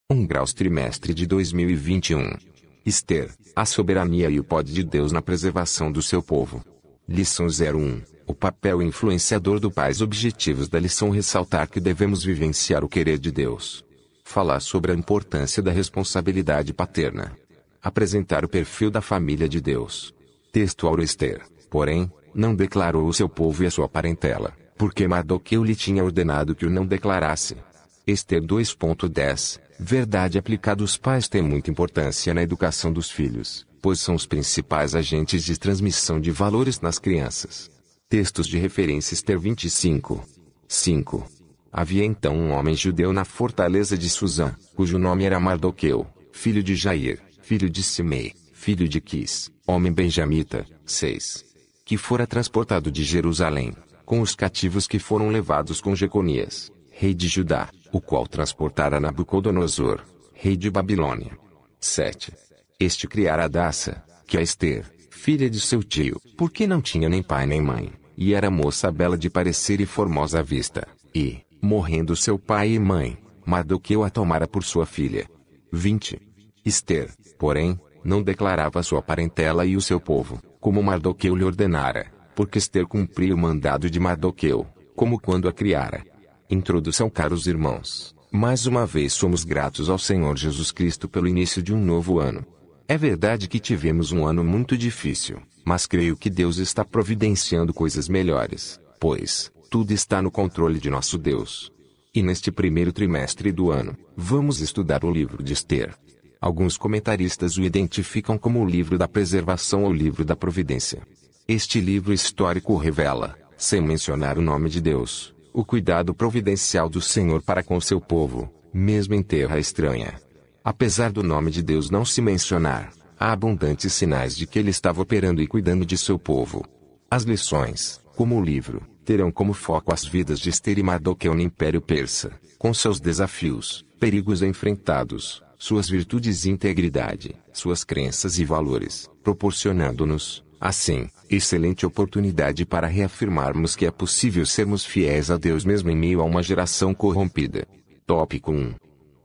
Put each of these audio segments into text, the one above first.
1 graus trimestre de 2021. Ester, a soberania e o poder de Deus na preservação do seu povo. Lição 01. O papel influenciador do pai. Os objetivos da lição: ressaltar que devemos vivenciar o querer de Deus. Falar sobre a importância da responsabilidade paterna. Apresentar o perfil da família de Deus. Textual: Ester, porém, não declarou o seu povo e a sua parentela, porque Mardoqueu lhe tinha ordenado que o não declarasse. Ester 2.10. Verdade aplicada: os pais têm muita importância na educação dos filhos, pois são os principais agentes de transmissão de valores nas crianças. Textos de referência: Ester 25. 5. Havia então um homem judeu na fortaleza de Susã, cujo nome era Mardoqueu, filho de Jair, filho de Simei, filho de Quis, homem benjamita. 6. Que fora transportado de Jerusalém, com os cativos que foram levados com Jeconias, rei de Judá, o qual transportara Nabucodonosor, rei de Babilônia. 7. Este criara Adassa, que é Ester, filha de seu tio, porque não tinha nem pai nem mãe, e era moça bela de parecer e formosa à vista, e, morrendo seu pai e mãe, Mardoqueu a tomara por sua filha. 20. Ester, porém, não declarava sua parentela e o seu povo, como Mardoqueu lhe ordenara, porque Ester cumpria o mandado de Mardoqueu, como quando a criara. Introdução. Caros irmãos, mais uma vez somos gratos ao Senhor Jesus Cristo pelo início de um novo ano. É verdade que tivemos um ano muito difícil, mas creio que Deus está providenciando coisas melhores, pois tudo está no controle de nosso Deus. E neste primeiro trimestre do ano, vamos estudar o livro de Ester. Alguns comentaristas o identificam como o livro da preservação ou livro da providência. Este livro histórico revela, sem mencionar o nome de Deus, o cuidado providencial do Senhor para com seu povo, mesmo em terra estranha. Apesar do nome de Deus não se mencionar, há abundantes sinais de que ele estava operando e cuidando de seu povo. As lições, como o livro, terão como foco as vidas de Ester e Mardoqueu no Império Persa, com seus desafios, perigos enfrentados, suas virtudes e integridade, suas crenças e valores, proporcionando-nos, assim, excelente oportunidade para reafirmarmos que é possível sermos fiéis a Deus mesmo em meio a uma geração corrompida. Tópico 1.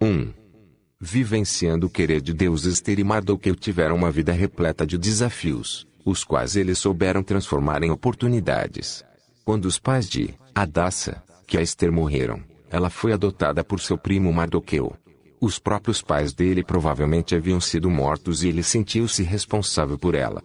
1. Vivenciando o querer de Deus. Ester e Mardoqueu tiveram uma vida repleta de desafios, os quais eles souberam transformar em oportunidades. Quando os pais de Adassa, que é Ester, morreram, ela foi adotada por seu primo Mardoqueu. Os próprios pais dele provavelmente haviam sido mortos e ele sentiu-se responsável por ela.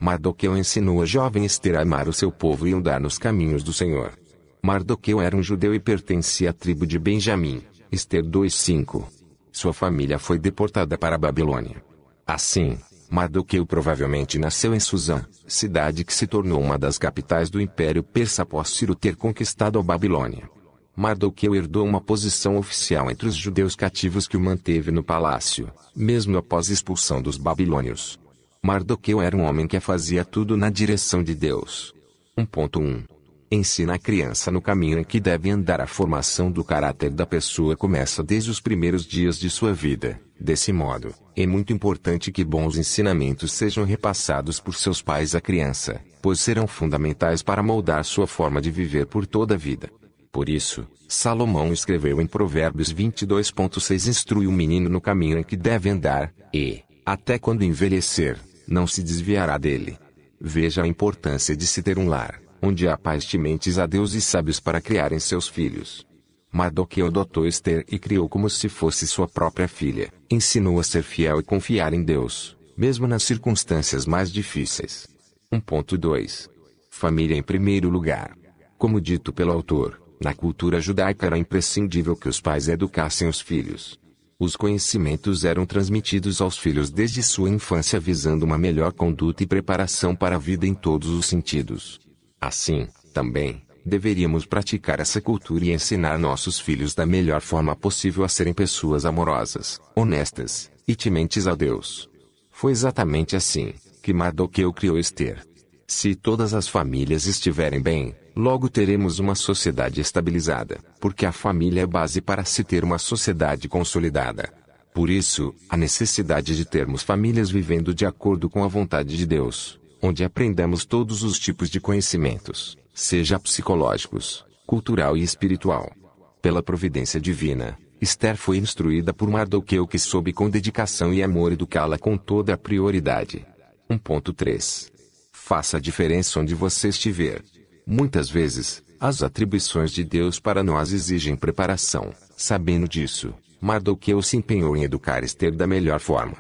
Mardoqueu ensinou a jovem Ester a amar o seu povo e andar nos caminhos do Senhor. Mardoqueu era um judeu e pertencia à tribo de Benjamim. Ester 2:5. Sua família foi deportada para a Babilônia. Assim, Mardoqueu provavelmente nasceu em Susã, cidade que se tornou uma das capitais do Império Persa após Ciro ter conquistado a Babilônia. Mardoqueu herdou uma posição oficial entre os judeus cativos que o manteve no palácio, mesmo após a expulsão dos babilônios. Mardoqueu era um homem que fazia tudo na direção de Deus. 1.1. Ensina a criança no caminho em que deve andar. A formação do caráter da pessoa começa desde os primeiros dias de sua vida. Desse modo, é muito importante que bons ensinamentos sejam repassados por seus pais à criança, pois serão fundamentais para moldar sua forma de viver por toda a vida. Por isso, Salomão escreveu em Provérbios 22.6: instrui o menino no caminho em que deve andar, e, até quando envelhecer, não se desviará dele. Veja a importância de se ter um lar, onde há pais tementes a Deus e sábios para criarem seus filhos. Mardoqueu adotou Ester e criou como se fosse sua própria filha. Ensinou a ser fiel e confiar em Deus, mesmo nas circunstâncias mais difíceis. 1.2. Família em primeiro lugar. Como dito pelo autor, na cultura judaica era imprescindível que os pais educassem os filhos. Os conhecimentos eram transmitidos aos filhos desde sua infância visando uma melhor conduta e preparação para a vida em todos os sentidos. Assim, também, deveríamos praticar essa cultura e ensinar nossos filhos da melhor forma possível a serem pessoas amorosas, honestas e tementes a Deus. Foi exatamente assim que Mardoqueu criou Ester. Se todas as famílias estiverem bem, logo teremos uma sociedade estabilizada, porque a família é base para se ter uma sociedade consolidada. Por isso, a necessidade de termos famílias vivendo de acordo com a vontade de Deus, onde aprendamos todos os tipos de conhecimentos, seja psicológicos, cultural e espiritual. Pela providência divina, Esther foi instruída por Mardoqueu, que soube com dedicação e amor educá-la com toda a prioridade. 1.3. Faça a diferença onde você estiver. Muitas vezes, as atribuições de Deus para nós exigem preparação. Sabendo disso, Mardoqueu se empenhou em educar Esther da melhor forma.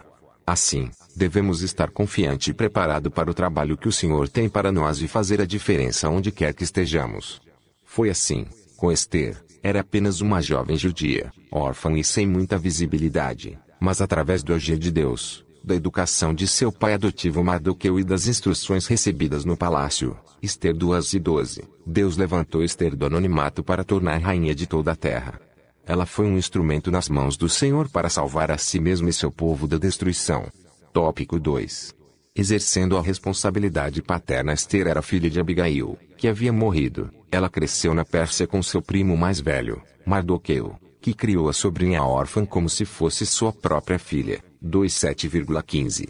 Assim, devemos estar confiante e preparado para o trabalho que o Senhor tem para nós e fazer a diferença onde quer que estejamos. Foi assim, com Esther. Era apenas uma jovem judia, órfã e sem muita visibilidade, mas através do agir de Deus, da educação de seu pai adotivo Mardoqueu e das instruções recebidas no palácio, Esther 2:12, Deus levantou Esther do anonimato para tornar rainha de toda a terra. Ela foi um instrumento nas mãos do Senhor para salvar a si mesma e seu povo da destruição. Tópico 2. Exercendo a responsabilidade paterna, Esther era filha de Abigail, que havia morrido. Ela cresceu na Pérsia com seu primo mais velho, Mardoqueu, que criou a sobrinha órfã como se fosse sua própria filha. 2:7,15.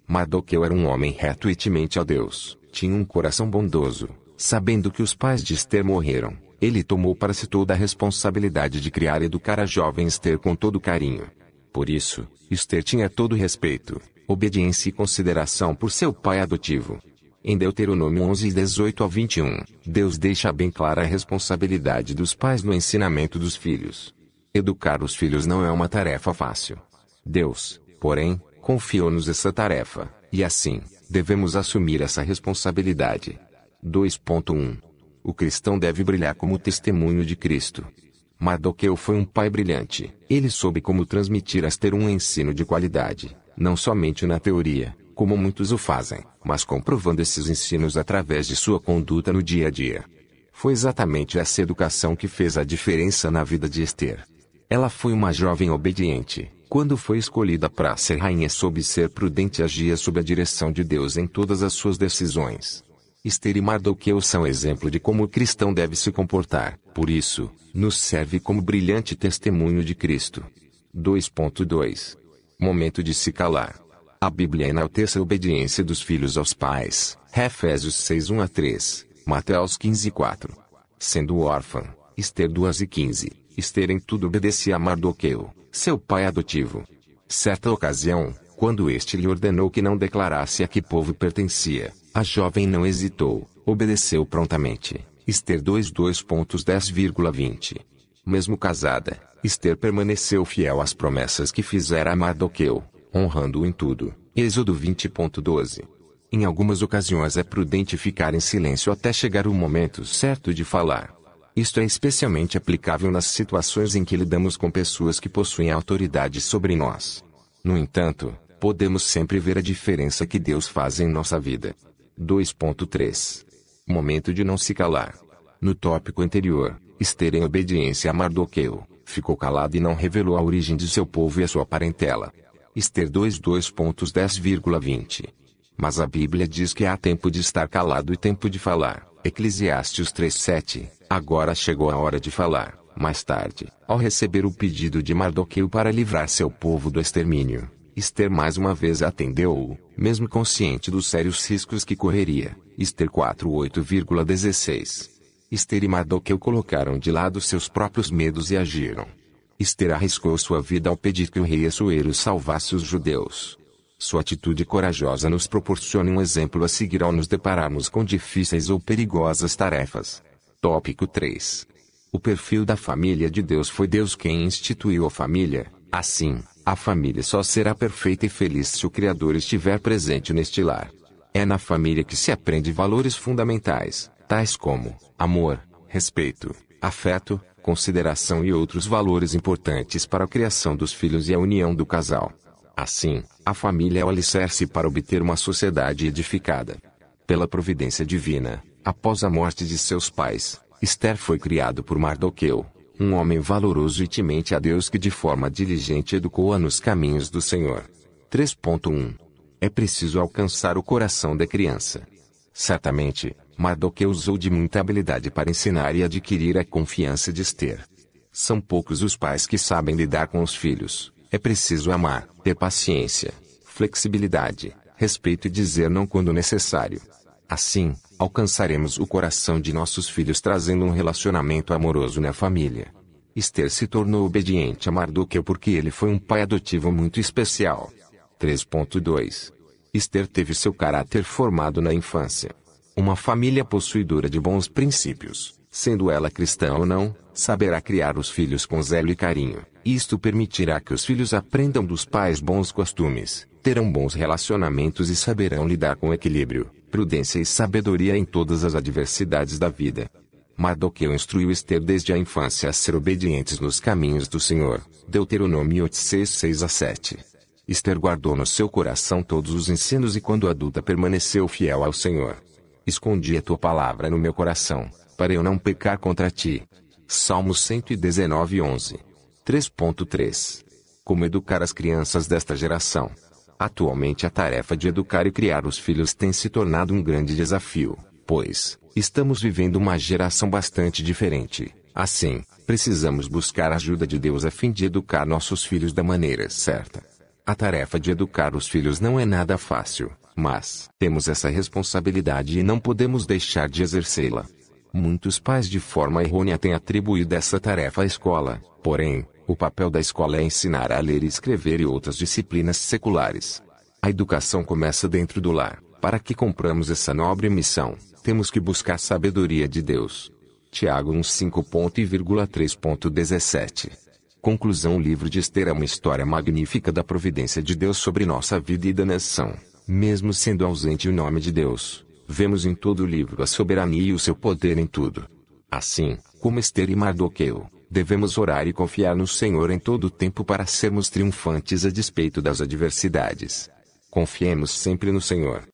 Mardoqueu era um homem reto e temente a Deus, tinha um coração bondoso. Sabendo que os pais de Esther morreram, ele tomou para si toda a responsabilidade de criar e educar a jovem Esther com todo carinho. Por isso, Esther tinha todo respeito, obediência e consideração por seu pai adotivo. Em Deuteronômio 11:18-21, Deus deixa bem clara a responsabilidade dos pais no ensinamento dos filhos. Educar os filhos não é uma tarefa fácil. Deus, porém, confiou-nos essa tarefa, e assim, devemos assumir essa responsabilidade. 2.1. O cristão deve brilhar como testemunho de Cristo. Mardoqueu foi um pai brilhante. Ele soube como transmitir a Esther um ensino de qualidade, não somente na teoria, como muitos o fazem, mas comprovando esses ensinos através de sua conduta no dia a dia. Foi exatamente essa educação que fez a diferença na vida de Esther. Ela foi uma jovem obediente. Quando foi escolhida para ser rainha, soube ser prudente e agia sob a direção de Deus em todas as suas decisões. Esther e Mardoqueu são exemplo de como o cristão deve se comportar. Por isso, nos serve como brilhante testemunho de Cristo. 2.2. Momento de se calar. A Bíblia enaltece a obediência dos filhos aos pais. Efésios 6:1-3, Mateus 15:4. Sendo órfã, Esther 2:15. Esther em tudo obedecia a Mardoqueu, seu pai adotivo. Certa ocasião, quando este lhe ordenou que não declarasse a que povo pertencia, a jovem não hesitou, obedeceu prontamente. Esther 2:10,20. Mesmo casada, Esther permaneceu fiel às promessas que fizera a Mardoqueu, honrando-o em tudo. Êxodo 20:12. Em algumas ocasiões é prudente ficar em silêncio até chegar o momento certo de falar. Isto é especialmente aplicável nas situações em que lidamos com pessoas que possuem autoridade sobre nós. No entanto, podemos sempre ver a diferença que Deus faz em nossa vida. 2.3. Momento de não se calar. No tópico anterior, Esther, em obediência a Mardoqueu, ficou calada e não revelou a origem de seu povo e a sua parentela. Esther 2:10,20. Mas a Bíblia diz que há tempo de estar calado e tempo de falar. Eclesiastes 3:7. Agora chegou a hora de falar. Mais tarde, ao receber o pedido de Mardoqueu para livrar seu povo do extermínio, Esther mais uma vez atendeu-o, mesmo consciente dos sérios riscos que correria. Esther 4:8,16. Esther e Mardoqueu colocaram de lado seus próprios medos e agiram. Esther arriscou sua vida ao pedir que o rei Assuero salvasse os judeus. Sua atitude corajosa nos proporciona um exemplo a seguir ao nos depararmos com difíceis ou perigosas tarefas. Tópico 3. O perfil da família de Deus. Foi Deus quem instituiu a família. Assim, a família só será perfeita e feliz se o Criador estiver presente neste lar. É na família que se aprende valores fundamentais, tais como amor, respeito, afeto, consideração e outros valores importantes para a criação dos filhos e a união do casal. Assim, a família é o alicerce para obter uma sociedade edificada. Pela providência divina, após a morte de seus pais, Esther foi criado por Mardoqueu, um homem valoroso e temente a Deus que de forma diligente educou-a nos caminhos do Senhor. 3.1. É preciso alcançar o coração da criança. Certamente, Mardoqueu usou de muita habilidade para ensinar e adquirir a confiança de Esther. São poucos os pais que sabem lidar com os filhos. É preciso amar, ter paciência, flexibilidade, respeito e dizer não quando necessário. Assim, alcançaremos o coração de nossos filhos trazendo um relacionamento amoroso na família. Ester se tornou obediente a Mardoqueu porque ele foi um pai adotivo muito especial. 3.2 Ester teve seu caráter formado na infância. Uma família possuidora de bons princípios, sendo ela cristã ou não, saberá criar os filhos com zelo e carinho. Isto permitirá que os filhos aprendam dos pais bons costumes, terão bons relacionamentos e saberão lidar com equilíbrio, prudência e sabedoria em todas as adversidades da vida. Mardoqueu instruiu Ester desde a infância a ser obedientes nos caminhos do Senhor. Deuteronômio 8:6-7. Ester guardou no seu coração todos os ensinos e quando adulta permaneceu fiel ao Senhor. Escondi a tua palavra no meu coração, para eu não pecar contra ti. Salmos 119:11. 3.3 Como educar as crianças desta geração? Atualmente a tarefa de educar e criar os filhos tem se tornado um grande desafio, pois estamos vivendo uma geração bastante diferente. Assim, precisamos buscar a ajuda de Deus a fim de educar nossos filhos da maneira certa. A tarefa de educar os filhos não é nada fácil, mas temos essa responsabilidade e não podemos deixar de exercê-la. Muitos pais de forma errônea têm atribuído essa tarefa à escola, porém, o papel da escola é ensinar a ler e escrever e outras disciplinas seculares. A educação começa dentro do lar. Para que cumpramos essa nobre missão, temos que buscar sabedoria de Deus. Tiago 1:5.3.17 Conclusão: o livro de Ester é uma história magnífica da providência de Deus sobre nossa vida e da nação. Mesmo sendo ausente o nome de Deus, vemos em todo o livro a soberania e o seu poder em tudo. Assim, como Ester e Mardoqueu, devemos orar e confiar no Senhor em todo o tempo para sermos triunfantes a despeito das adversidades. Confiemos sempre no Senhor.